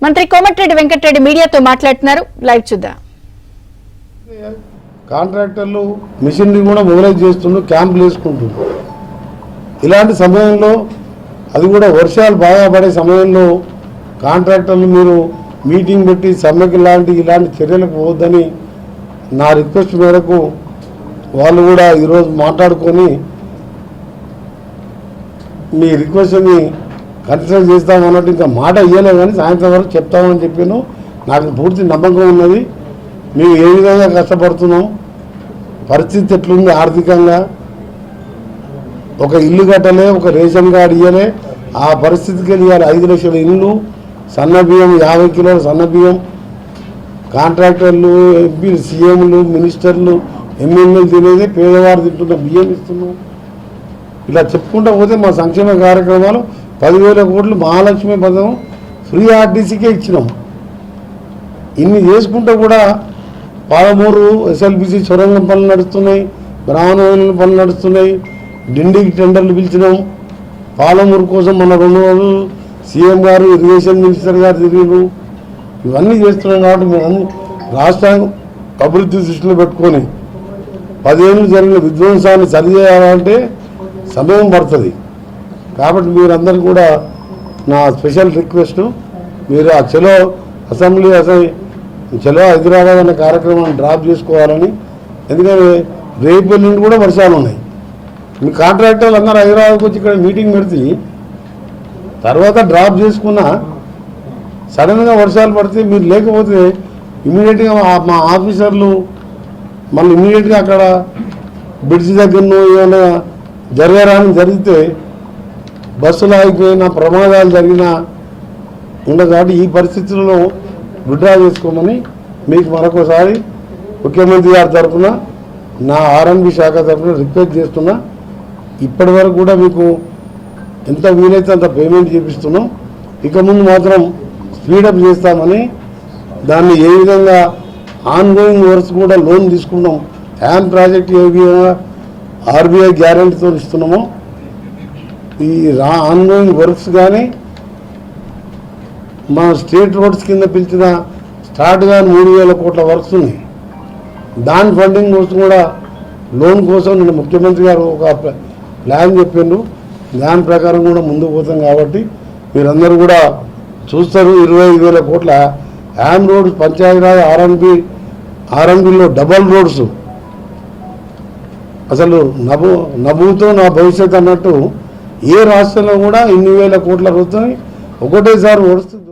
మంత్రి కోమటిరెడ్డి వెంకటరెడ్డి మీడియాతో మాట్లాడుతున్నారు. లైవ్ చూద్దాం. కాంట్రాక్టర్లు మిషన్లు కూడా మొబిలైజ్ చేస్తుండ్రు, క్యాంపులు వేసుకుంటున్నారు. ఇలాంటి సమయంలో అది కూడా వర్షాలు బాగా పడే సమయంలో కాంట్రాక్టర్లు మీరు మీటింగ్ పెట్టి సమ్మెకి ఇలాంటి చర్యలకు పోవద్దని నా రిక్వెస్ట్ మేరకు వాళ్ళు కూడా ఈరోజు మాట్లాడుకొని మీ రిక్వెస్ట్ని కన్సిడర్ చేస్తామన్నట్టు ఇంకా మాట ఇవ్వలేదు, కానీ సాయంత్రం వరకు చెప్తామని చెప్పాను. నాకు పూర్తి నమ్మకం ఉన్నది. మేము ఏ విధంగా కష్టపడుతున్నాం, పరిస్థితి ఎట్లుంది ఆర్థికంగా, ఒక ఇల్లు కట్టలే, ఒక రేషన్ కార్డు ఇవ్వలే, ఆ పరిస్థితికి వెళ్ళాలి. 5 లక్షల ఇల్లు, సన్నబియ్యం 50 కిలోల సన్నబియ్యం, కాంట్రాక్టర్లు, ఎంపీలు, సీఎంలు, మినిస్టర్లు, ఎమ్మెల్యేలు తినేది, పేదవారు తింటున్న బియ్యం ఇస్తున్నాం. ఇలా చెప్పుకుంటూ పోతే మా సంక్షేమ కార్యక్రమాలు 10,000 కోట్లు మహాలక్ష్మి పథకం ఫ్రీ ఆర్టీసీకే ఇచ్చినాం. ఇన్ని చేసుకుంటూ కూడా 13 ఎస్ఎల్బిసి సొరంగం పనులు నడుస్తున్నాయి, బ్రాహ్మణ పనులు నడుస్తున్నాయి, డిండికి టెండర్లు పిలిచినాం. పాలమూరు కోసం మన 2 రోజులు సీఎం గారు, ఇరిగేషన్ మినిస్టర్ గారు తిరిగారు. ఇవన్నీ చేస్తున్నాం కాబట్టి మేము అన్ని రాష్ట్రాన్ని అభివృద్ధి దృష్టిలో పెట్టుకొని 10 ఏళ్ళు జరిగిన విధ్వంసాన్ని సరిచేయాలంటే సమయం పడుతుంది. కాబట్టి మీరందరూ కూడా నా స్పెషల్ రిక్వెస్ట్, మీరు ఆ చలో అసెంబ్లీ చలో హైదరాబాద్ అనే కార్యక్రమాన్ని డ్రాప్ చేసుకోవాలని. ఎందుకంటే రేపు నుండి కూడా వర్షాలు ఉన్నాయి. మీ కాంట్రాక్టర్లు అందరూ హైదరాబాద్కి వచ్చి ఇక్కడ మీటింగ్ పెడితే తర్వాత డ్రాప్ చేసుకున్న సడన్గా వర్షాలు పడితే మీరు లేకపోతే ఇమీడియట్గా మా ఆఫీసర్లు మళ్ళీ ఇమీడియట్గా అక్కడ బ్రిడ్జ్ దగ్గరను ఏమైనా జరిగితే బస్సులు ఆగిపోయినా ప్రమాదాలు జరిగినా ఉండదు. కాబట్టి ఈ పరిస్థితుల్లో విడ్డ్రా చేసుకోమని మీకు మరొకసారి ముఖ్యమంత్రి గారి తరఫున, నా ఆర్ఎండ్బి శాఖ తరఫున రిక్వెస్ట్ చేస్తున్నా. ఇప్పటి వరకు కూడా మీకు ఎంత వీలైతే అంత పేమెంట్ చేపిస్తున్నాం. ఇక ముందు మాత్రం స్పీడప్ చేస్తామని, దాన్ని ఏ విధంగా ఆన్గోయింగ్ వర్క్స్ కూడా లోన్ తీసుకున్నాం, హ్యాన్ ప్రాజెక్ట్ ఏ విధంగా ఆర్బీఐ గ్యారెంటీతో ఇస్తున్నామో ఈ ఆన్గోయింగ్ వర్క్స్ కానీ మా స్టేట్ రోడ్స్ కింద పిలిచిన స్టార్ట్ కానీ 3,000 కోట్ల వర్క్స్ ఉన్నాయి. దాని ఫండింగ్ కోసం కూడా లోన్ కోసం నేను ముఖ్యమంత్రి గారు ఒక ప్లాన్ చెప్పిండ్రు. దాని ప్రకారం కూడా ముందుకు పోతాం. కాబట్టి మీరందరూ కూడా చూస్తారు. 25,000 కోట్ల హ్యామ్ రోడ్స్, పంచాయతీరాజ్, ఆర్ఎండ్బిలో డబల్ రోడ్స్. అసలు నభూతో నా భవిష్యత్ అన్నట్టు ఏ రాష్ట్రంలో కూడా ఇన్ని వేల కోట్ల రూపాయలు ఒకటేసారి వస్తుంది.